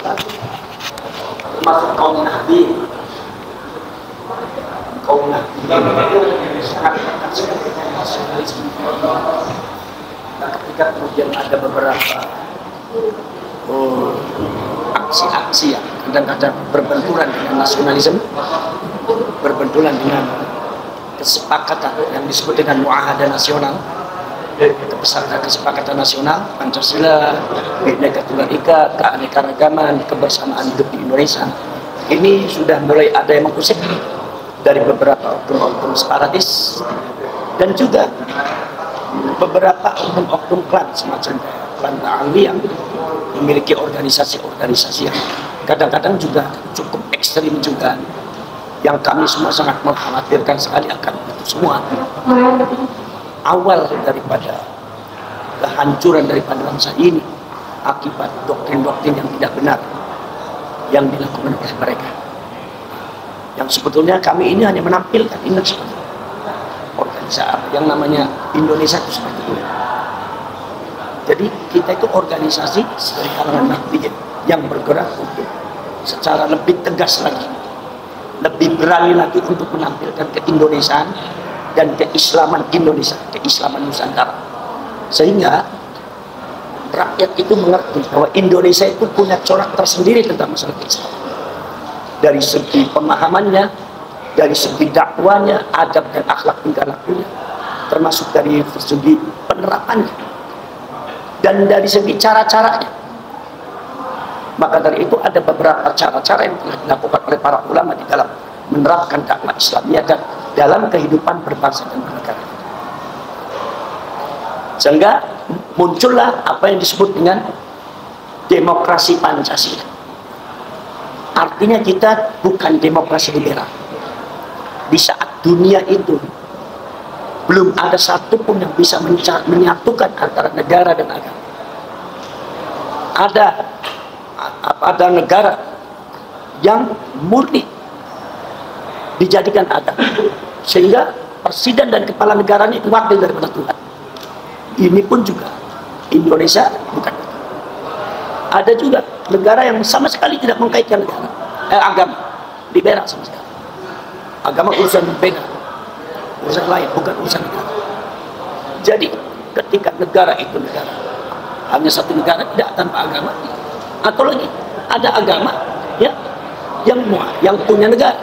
termasuk kaum Nabi. Kaum Nabi sangat dengan nasionalisme. Nah, ketika kemudian ada beberapa aksi-aksi yang kadang-kadang berbenturan dengan nasionalisme, berbenturan dengan kesepakatan yang disebut dengan muahadah nasional, kesepakatan nasional, Pancasila, Bhinneka Tunggal Ika, keanekaragaman, kebersamaan hidup di Indonesia. Ini sudah mulai ada yang mengusik dari beberapa oknum-oknum separatis dan juga beberapa oknum-oknum klan semacam klan Ta'ali yang memiliki organisasi-organisasi yang kadang-kadang juga cukup ekstrim juga, yang kami semua sangat mengkhawatirkan sekali akan itu semua. Awal daripada kehancuran daripada bangsa ini akibat doktrin-doktrin yang tidak benar yang dilakukan oleh mereka, yang sebetulnya kami ini hanya menampilkan ini seperti organisasi yang namanya Indonesia itu seperti ini. Jadi kita itu organisasi dari kalangan nahdliyin yang bergerak untuk secara lebih tegas lagi, lebih berani lagi untuk menampilkan keindonesiaan dan keislaman Indonesia, keislaman Nusantara, sehingga rakyat itu mengerti bahwa Indonesia itu punya corak tersendiri tentang masalah Islam, dari segi pemahamannya, dari segi dakwanya, adab dan akhlak tingkah lakunya, termasuk dari segi penerapannya dan dari segi cara-caranya. Maka dari itu ada beberapa cara-cara yang telah dilakukan oleh para ulama di dalam menerapkan dakwah Islamiyah dan dalam kehidupan berbangsa dan bernegara. Sehingga muncullah apa yang disebut dengan demokrasi Pancasila. Artinya kita bukan demokrasi liberal. Di saat dunia itu belum ada satupun yang bisa menyatukan antara negara dan agama. Ada negara yang murni dijadikan agama, sehingga presiden dan kepala negaranya itu wakil daripada Tuhan. Ini pun juga Indonesia bukan. Ada juga negara yang sama sekali tidak mengkaitkan negara, agama, liberal sama sekali. Agama urusan beda, urusan lain, bukan urusan negara. Jadi ketika negara itu negara, hanya satu negara tidak tanpa agama, atau lagi ada agama ya yang punya negara,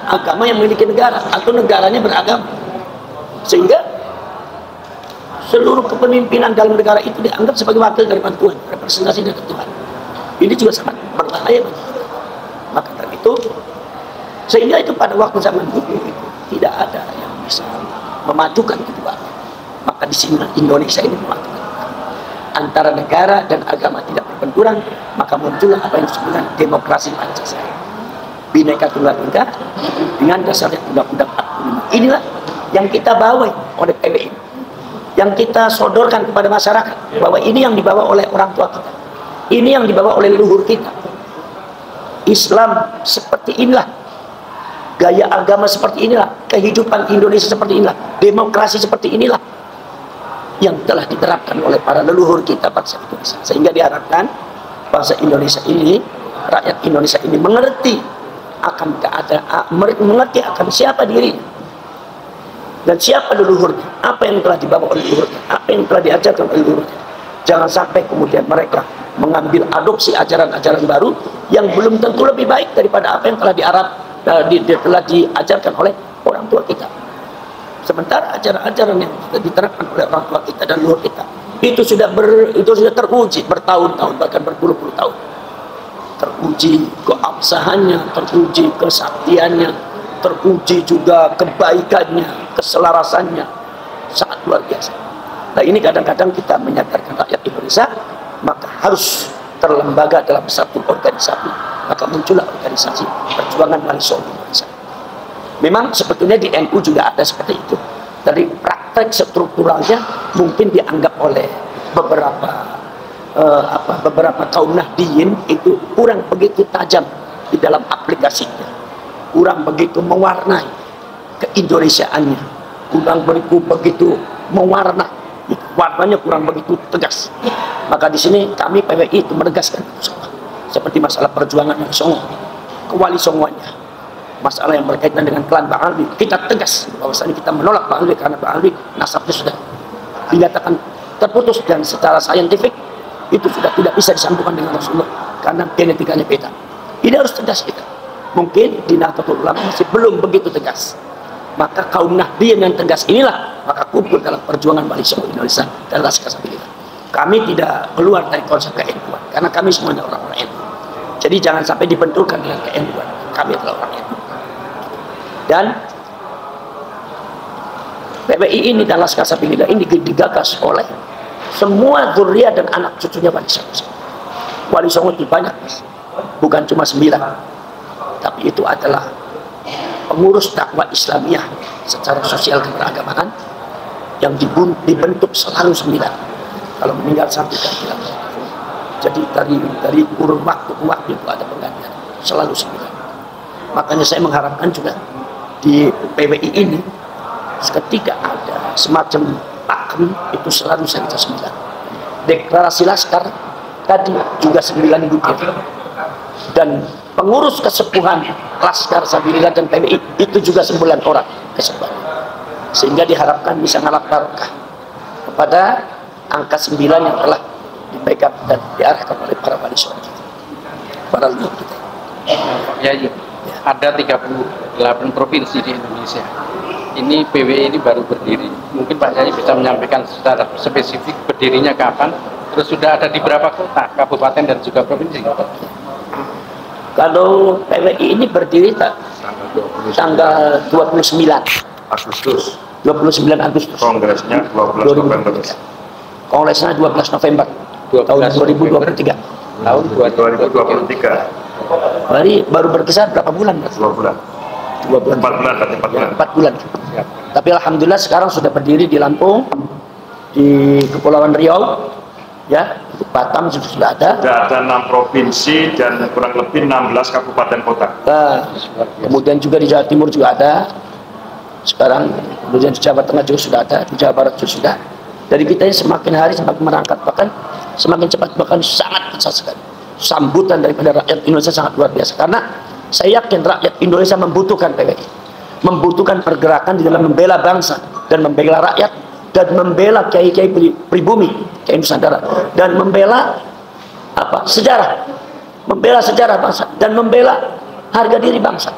agama yang memiliki negara, atau negaranya beragama, sehingga seluruh kepemimpinan dalam negara itu dianggap sebagai wakil daripada Tuhan, representasi dari Tuhan. Ini juga sangat berbahaya bagi kita. Maka dari itu, sehingga itu pada waktu zaman dulu itu tidak ada yang bisa memajukan keduanya. Maka di sini Indonesia ini memajukan antara negara dan agama tidak berbenturan, maka muncullah apa yang disebut dengan demokrasi Pancasila, Bhinneka Tunggal Ika dengan dasarnya Undang-Undang 45. Inilah yang kita bawa oleh PBI, yang kita sodorkan kepada masyarakat, bahwa ini yang dibawa oleh orang tua kita, ini yang dibawa oleh leluhur kita. Islam seperti inilah, gaya agama seperti inilah, kehidupan Indonesia seperti inilah, demokrasi seperti inilah yang telah diterapkan oleh para leluhur kita bangsa Indonesia. Sehingga diharapkan bangsa Indonesia ini, rakyat Indonesia ini mengerti akan keadaan, mengerti akan siapa dirinya dan siapa leluhurnya, apa yang telah dibawa oleh leluhurnya, apa yang telah diajarkan oleh leluhurnya. Jangan sampai kemudian mereka mengambil adopsi ajaran-ajaran baru yang belum tentu lebih baik daripada apa yang telah telah diajarkan oleh orang tua kita. Sementara ajaran-ajaran yang diterapkan oleh orang tua kita dan leluhur kita itu sudah teruji bertahun-tahun, bahkan berpuluh-puluh tahun. Teruji keabsahannya, teruji kesaktiannya, teruji juga kebaikannya, keselarasannya, sangat luar biasa. Nah, ini kadang-kadang kita menyadarkan rakyat Indonesia, maka harus terlembaga dalam satu organisasi. Maka muncullah organisasi Perjuangan Mahasiswa Indonesia. Memang sebetulnya di NU juga ada seperti itu. Dari praktek strukturalnya mungkin dianggap oleh beberapa kaum Nahdliyin itu kurang begitu tajam di dalam aplikasinya, kurang begitu mewarnai keindonesiaannya, kurang begitu mewarna, warnanya kurang begitu tegas. Maka di sini kami PBI itu menegaskan itu semua, seperti masalah perjuangan Wali Songo, kewali Songonya, masalah yang berkaitan dengan klan Bang Alwi, kita tegas bahwasanya kita menolak Bang Alwi karena Bang Alwi nasabnya sudah dinyatakan terputus dan secara saintifik itu sudah tidak bisa disambungkan dengan Rasulullah karena genetikanya beda. Ini harus tegas kita. Mungkin di Nahdlatul Ulama masih belum begitu tegas. Maka kaum Nahdliyin yang tegas inilah maka kumpul dalam perjuangan Wali Songo Indonesia dan Laskar Sabilillah. Kami tidak keluar dari konsep ke-NU karena kami semuanya orang-orang NU. Jadi jangan sampai dibenturkan dengan ke-NU. Kami adalah orang NU. Dan PBI ini dan Laskar Sabilillah ini digagas oleh semua zuriat dan anak cucunya Wali Songo. Wali Songo itu banyak, bukan cuma 9, tapi itu adalah pengurus dakwah Islamiyah secara sosial keberagamaan yang dibentuk selalu 9. Kalau meninggal satu kan hilang. Jadi dari kurun waktu ke waktu itu ada penggantian selalu 9. Makanya saya mengharapkan juga di PWI ini ketika ada semacam pakem itu selalu saja 9. Deklarasi Laskar tadi juga 9 butir. Dan pengurus kesepuhan Laskar Sabilillah dan PWI itu juga 9 orang kesepuhan. Sehingga diharapkan bisa ngalap barokah kepada angka 9 yang telah dipegang dan diarahkan oleh para wali songo kita, para leluhur kita. Ya, ada 38 provinsi di Indonesia. Ini PWI ini baru berdiri. Mungkin Pak Yai bisa menyampaikan secara spesifik berdirinya kapan, terus sudah ada di berapa kota, kabupaten dan juga provinsi. Kalau PWI ini berdiri tanggal 29 Agustus. 29 Agustus. Kongresnya 12 November. Kongresnya 12 November tahun 2023. Tahun 2023. Baru berkisar berapa bulan? 2 bulan. 2 bulan. 4 bulan, berarti 4 bulan. 4 bulan. Tapi alhamdulillah sekarang sudah berdiri di Lampung, di Kepulauan Riau, ya, di Batam sudah ada. Sudah ada 6 provinsi dan kurang lebih 16 kabupaten kota. Kemudian juga di Jawa Timur juga ada. Sekarang kemudian di Jawa Tengah juga sudah ada, di Jawa Barat juga sudah. Jadi kita ini semakin hari semakin merangkak, bahkan semakin cepat, bahkan sangat besar sekali. Sambutan daripada rakyat Indonesia sangat luar biasa. Karena saya yakin rakyat Indonesia membutuhkan PWI, membutuhkan pergerakan di dalam membela bangsa dan membela rakyat dan membela kiai-kiai pribumi, kiai Nusantara, dan membela apa? Sejarah, membela sejarah bangsa dan membela harga diri bangsa.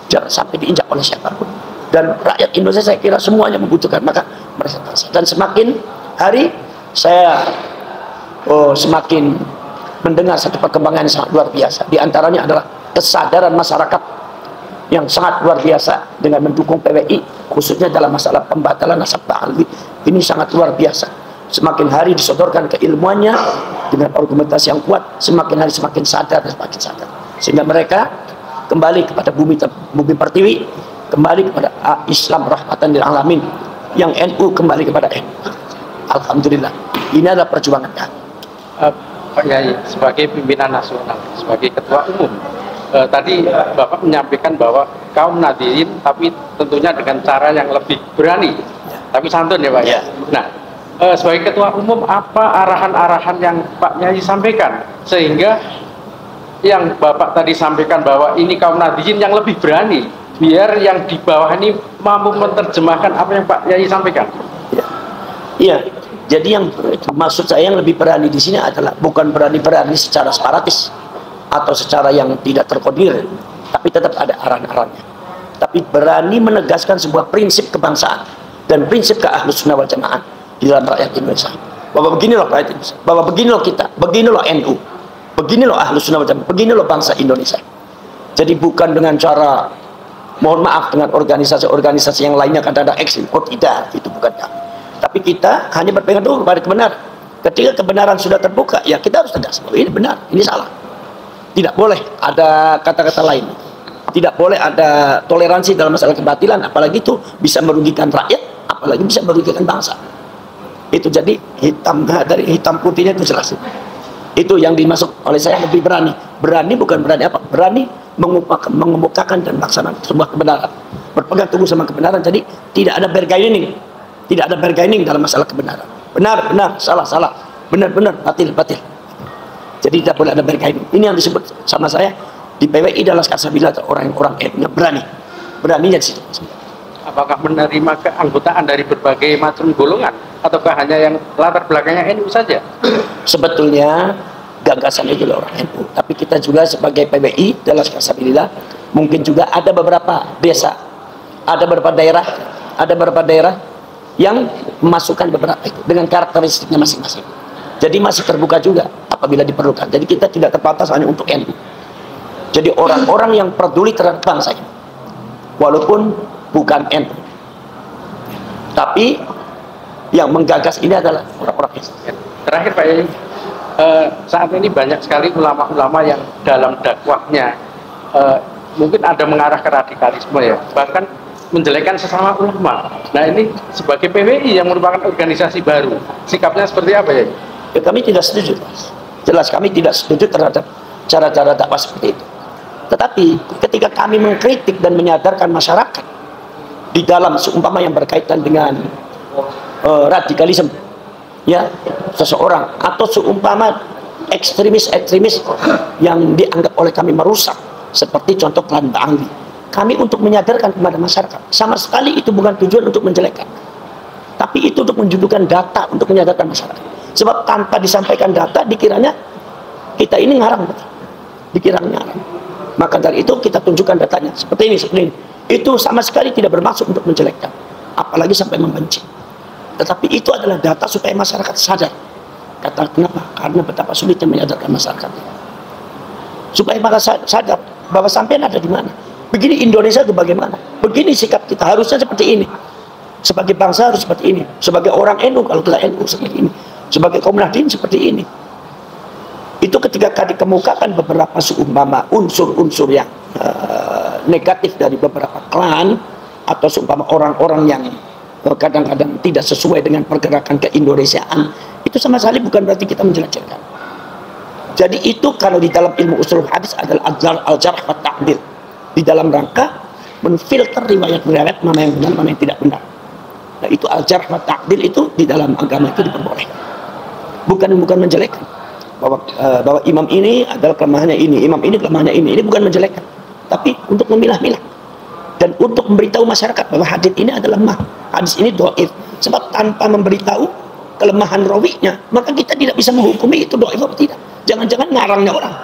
Jangan sampai diinjak oleh siapapun. Dan rakyat Indonesia saya kira semuanya membutuhkan, maka mereka bangsa. Dan semakin hari saya semakin mendengar satu perkembangan yang sangat luar biasa. Di antaranya adalah kesadaran masyarakat yang sangat luar biasa dengan mendukung PWI, khususnya dalam masalah pembatalan nasab Bang Alwi. Ini sangat luar biasa. Semakin hari disodorkan keilmuannya dengan argumentasi yang kuat, semakin hari semakin sadar dan semakin sadar. Sehingga mereka kembali kepada bumi pertiwi, kembali kepada Islam rahmatan lil alamin, yang NU kembali kepada NU. Alhamdulillah, ini adalah perjuangan kami. Pak Yai, sebagai pimpinan nasional, sebagai ketua umum, tadi Bapak menyampaikan bahwa kaum Nahdliyin, tapi tentunya dengan cara yang lebih berani, tapi santun ya Pak ya. Nah, sebagai ketua umum, apa arahan-arahan yang Pak Yai sampaikan sehingga yang Bapak tadi sampaikan bahwa ini kaum Nahdliyin yang lebih berani, biar yang di bawah ini mampu menerjemahkan apa yang Pak Yai sampaikan? Iya. Jadi yang maksud saya yang lebih berani di sini adalah bukan berani secara separatis atau secara yang tidak terkodir, tapi tetap ada arahan-arahannya. Tapi berani menegaskan sebuah prinsip kebangsaan dan prinsip keahlussunnah wal jamaah di dalam rakyat Indonesia. Bahwa begini loh rakyat Indonesia, bahwa begini loh kita, begini loh NU, begini loh ahlus sunnah wal jamaah, begini loh bangsa Indonesia. Jadi bukan dengan cara, mohon maaf, dengan organisasi-organisasi yang lainnya kadang-kadang ekstrim. Oh tidak, itu bukan kami. Tapi kita hanya berpegang teguh pada kebenaran. Ketika kebenaran sudah terbuka, ya kita harus tegas. Oh, ini benar, ini salah. Tidak boleh ada kata-kata lain. Tidak boleh ada toleransi dalam masalah kebatilan, apalagi itu bisa merugikan rakyat, apalagi bisa merugikan bangsa. Itu jadi hitam dari hitam putihnya itu jelas. Itu yang dimaksud oleh saya lebih berani. Berani bukan berani apa? Berani mengemukakan dan melaksanakan sebuah kebenaran. Berpegang teguh sama kebenaran. Jadi tidak ada bargaining. Tidak ada bargaining dalam masalah kebenaran. Benar, salah, benar, batil. Jadi tidak boleh ada berkait. Ini yang disebut sama saya di PWI dan Laskar Sabila, orang-orang NU berani. Beraninya di situ. Apakah menerima keanggotaan dari berbagai macam golongan ataukah hanya yang latar belakangnya NU saja? Sebetulnya gagasan itu adalah orang NU, tapi kita juga sebagai PWI dan Laskar Sabila mungkin juga ada beberapa desa, ada beberapa daerah yang memasukkan beberapa itu dengan karakteristiknya masing-masing. Jadi masih terbuka juga apabila diperlukan. Jadi kita tidak terbatas hanya untuk NU. Jadi orang-orang yang peduli terhadap bangsa ini, walaupun bukan NU, tapi yang menggagas ini adalah orang-orang Islam. Terakhir Pak Yai, saat ini banyak sekali ulama-ulama yang dalam dakwahnya mungkin ada mengarah ke radikalisme ya, bahkan menjelekkan sesama ulama. Nah ini sebagai PWI yang merupakan organisasi baru, sikapnya seperti apa ya? Ya, kami tidak setuju, jelas kami tidak setuju terhadap cara-cara dakwah seperti itu. Tetapi ketika kami mengkritik dan menyadarkan masyarakat di dalam seumpama yang berkaitan dengan radikalisme, ya seseorang atau seumpama ekstremis yang dianggap oleh kami merusak, seperti contoh klan Bangli, kami untuk menyadarkan kepada masyarakat sama sekali itu bukan tujuan untuk menjelekkan, tapi itu untuk menunjukkan data untuk menyadarkan masyarakat. Sebab tanpa disampaikan data dikiranya kita ini ngarang, dikiranya ngarang. Maka dari itu kita tunjukkan datanya seperti ini. Itu sama sekali tidak bermaksud untuk menjelekkan, apalagi sampai membenci. Tetapi itu adalah data supaya masyarakat sadar. Kata kenapa? Karena betapa sulitnya menyadarkan masyarakat. Supaya masyarakat sadar bahwa sampean ada di mana. Begini Indonesia itu bagaimana? Begini sikap kita, harusnya seperti ini. Sebagai bangsa harus seperti ini. Sebagai orang NU, kalau kita NU seperti ini. Sebagai kaum Nahdien seperti ini. Itu ketika dikemukakan beberapa seumpama unsur-unsur yang negatif dari beberapa klan atau seumpama orang-orang yang kadang-kadang tidak sesuai dengan pergerakan keindonesiaan, itu sama sekali bukan berarti kita menjelek-jelekan. Jadi itu kalau di dalam ilmu usul hadis adalah al-jarh wa ta'dil, di dalam rangka menfilter riwayat-riwayat mana yang benar, mana yang tidak benar. Nah itu al-jarh wa ta'dil itu di dalam agama itu diperbolehkan. Bukan menjelekkan bahwa imam ini adalah kelemahannya ini, imam ini kelemahannya ini bukan menjelekkan, tapi untuk memilah-milah dan untuk memberitahu masyarakat bahwa hadis ini adalah lemah, hadis ini dhaif. Sebab tanpa memberitahu kelemahan rawinya, maka kita tidak bisa menghukumi itu dhaif atau tidak. Jangan-jangan ngarangnya orang.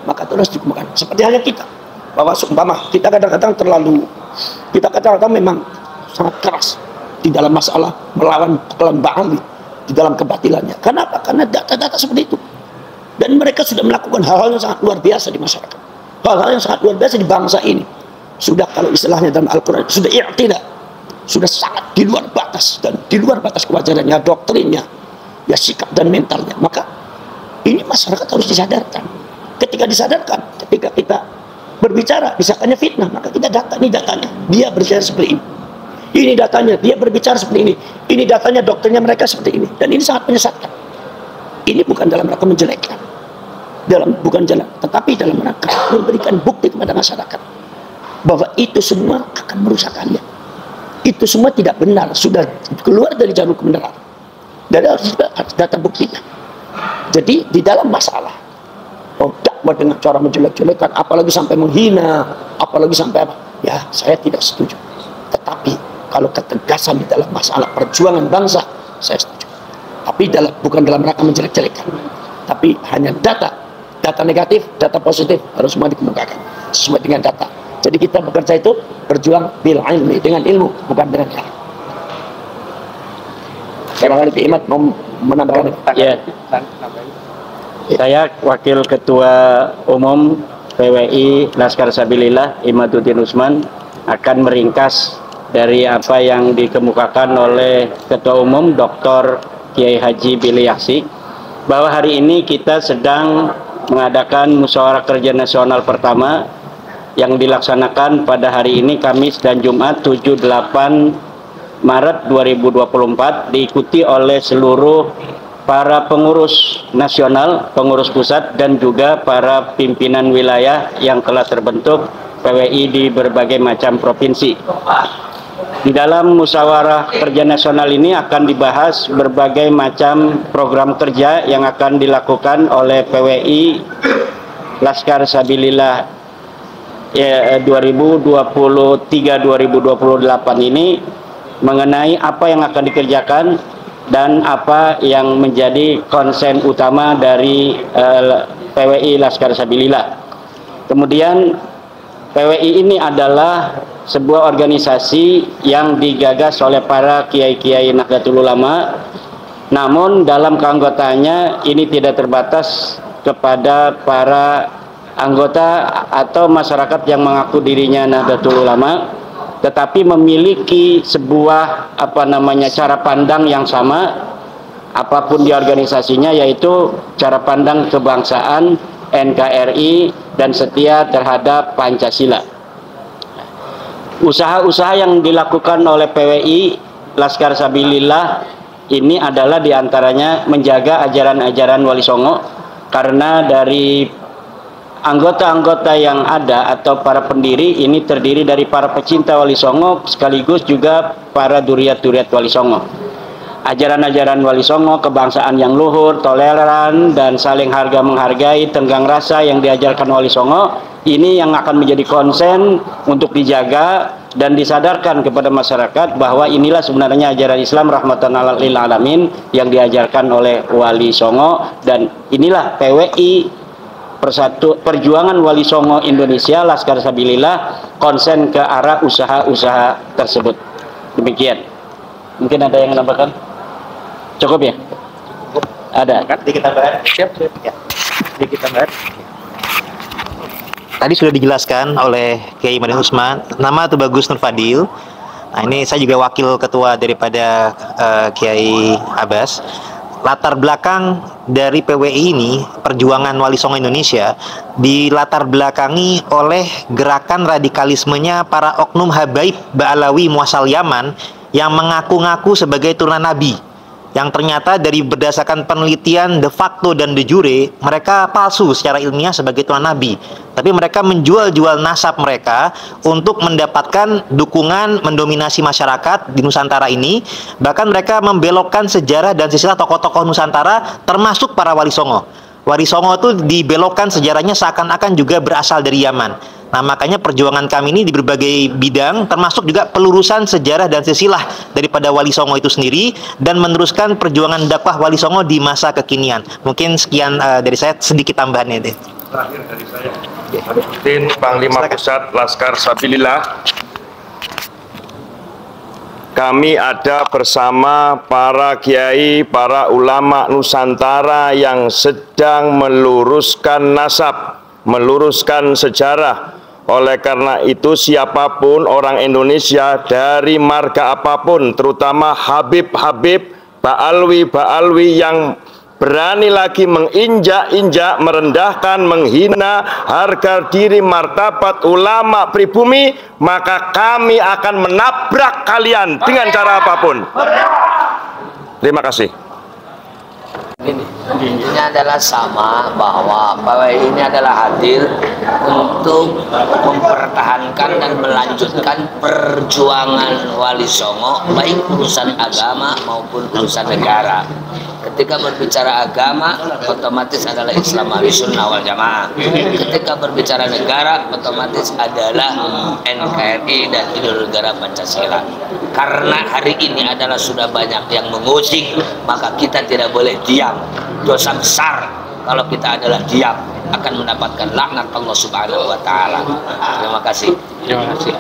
Maka itu harus dikemukakan. Seperti halnya kita, bahwa seumpama kita kadang-kadang memang sangat keras di dalam masalah melawan klan Ba'ali, di dalam kebatilannya. Kenapa? Karena data-data seperti itu. Dan mereka sudah melakukan hal-hal yang sangat luar biasa di masyarakat. Hal-hal yang sangat luar biasa di bangsa ini. Sudah kalau istilahnya dalam Al-Quran, sudah i'tidah. Sudah sangat di luar batas. Dan di luar batas kewajarannya, doktrinnya, ya sikap dan mentalnya. Maka ini masyarakat harus disadarkan. Ketika disadarkan, ketika kita berbicara, misalkannya fitnah, maka kita data, ini datanya. Dia berbicara seperti ini. Ini datanya, dia berbicara seperti ini. Ini datanya, doktrinnya mereka seperti ini. Dan ini sangat menyesatkan. Ini bukan dalam rangka menjelekkan, bukan jalan, tetapi dalam rangka memberikan bukti kepada masyarakat bahwa itu semua akan merusakkannya. Itu semua tidak benar, sudah keluar dari jalur kebenaran. Dan harus data buktinya. Jadi di dalam masalah dakwah dengan cara menjelek-jelekan, apalagi sampai menghina, apalagi sampai apa? Ya, saya tidak setuju. Tetapi kalau ketegasan di dalam masalah perjuangan bangsa, saya setuju. Tapi bukan dalam rangka menjelek-jelekan, tapi hanya data negatif, data positif harus semua dikemukakan sesuai dengan data. Jadi kita bekerja itu berjuang bil ilmi, dengan ilmu, bukan dengan ilmu. Terima kasih Imat mau menambahkan. Ya. Saya Wakil Ketua Umum PWI Laskar Sabilillah Imaduddin Usman akan meringkas dari apa yang dikemukakan oleh Ketua Umum Dr. Kiai Haji Billy Yaksi, bahwa hari ini kita sedang mengadakan musyawarah kerja nasional pertama yang dilaksanakan pada hari ini Kamis dan Jumat 7-8 Maret 2024, diikuti oleh seluruh para pengurus nasional, pengurus pusat, dan juga para pimpinan wilayah yang telah terbentuk PWI di berbagai macam provinsi. Di dalam musyawarah kerja nasional ini akan dibahas berbagai macam program kerja yang akan dilakukan oleh PWI Laskar Sabilillah 2023-2028 ini, mengenai apa yang akan dikerjakan dan apa yang menjadi konsen utama dari PWI Laskar Sabilillah. Kemudian PWI ini adalah sebuah organisasi yang digagas oleh para kiai-kiai Nahdlatul Ulama, namun dalam keanggotaannya ini tidak terbatas kepada para anggota atau masyarakat yang mengaku dirinya Nahdlatul Ulama, tetapi memiliki sebuah cara pandang yang sama apapun di organisasinya, yaitu cara pandang kebangsaan, NKRI, dan setia terhadap Pancasila. Usaha-usaha yang dilakukan oleh PWI Laskar Sabilillah ini adalah diantaranya menjaga ajaran-ajaran Wali Songo, karena dari anggota-anggota yang ada atau para pendiri ini terdiri dari para pecinta Wali Songo sekaligus juga para duriat-duriat Wali Songo. Ajaran-ajaran Wali Songo, kebangsaan yang luhur, toleran, dan saling harga menghargai, tenggang rasa yang diajarkan Wali Songo, ini yang akan menjadi konsen untuk dijaga dan disadarkan kepada masyarakat bahwa inilah sebenarnya ajaran Islam rahmatan lil alamin yang diajarkan oleh Wali Songo, dan inilah PWI Perjuangan Wali Songo Indonesia Laskar Sabilillah konsen ke arah usaha-usaha tersebut. Demikian. Mungkin ada yang menambahkan? Cukup ya? Ada. Sedikit tambahan. Siap. Ya. Sedikit tambahan. Tadi sudah dijelaskan oleh Kiai Mardin Usman, nama itu Bagus Nur Fadil. Nah, ini saya juga wakil ketua daripada Kiai Abbas. Latar belakang dari PWI ini, Perjuangan Wali Songo Indonesia, dilatar belakangi oleh gerakan radikalismenya para oknum habaib Ba'alawi muasal Yaman yang mengaku-ngaku sebagai turunan Nabi, yang ternyata dari berdasarkan penelitian de facto dan de jure mereka palsu secara ilmiah sebagai turunan Nabi, tapi mereka menjual-jual nasab mereka untuk mendapatkan dukungan mendominasi masyarakat di Nusantara ini. Bahkan mereka membelokkan sejarah dan silsilah tokoh-tokoh Nusantara termasuk para Wali Songo. Wali Songo itu dibelokkan sejarahnya seakan-akan juga berasal dari Yaman. Nah, makanya perjuangan kami ini di berbagai bidang, termasuk juga pelurusan sejarah dan silsilah daripada Wali Songo itu sendiri, dan meneruskan perjuangan dakwah Wali Songo di masa kekinian. Mungkin sekian dari saya, sedikit tambahannya deh. Terakhir dari saya, Din Panglima Pusat Laskar Sabilillah. Kami ada bersama para kiai, para ulama Nusantara yang sedang meluruskan nasab, meluruskan sejarah. Oleh karena itu, siapapun orang Indonesia dari marga apapun, terutama Habib-Habib, Ba'alwi yang berani lagi menginjak-injak, merendahkan, menghina harga diri, martabat ulama pribumi, maka kami akan menabrak kalian dengan cara apapun. Terima kasih. Intinya adalah sama, bahwa PWI ini adalah hadir untuk mempertahankan dan melanjutkan perjuangan Wali Songo, baik urusan agama maupun urusan negara. Ketika berbicara agama, otomatis adalah Islam Ahlussunnah wal Jamaah. Ketika berbicara negara, otomatis adalah NKRI dan ideologi negara Pancasila. Karena hari ini adalah sudah banyak yang mengusik, maka kita tidak boleh diam. Dosa besar kalau kita adalah diam, akan mendapatkan laknat Allah Subhanahu wa Ta'ala. Terima kasih. Terima kasih.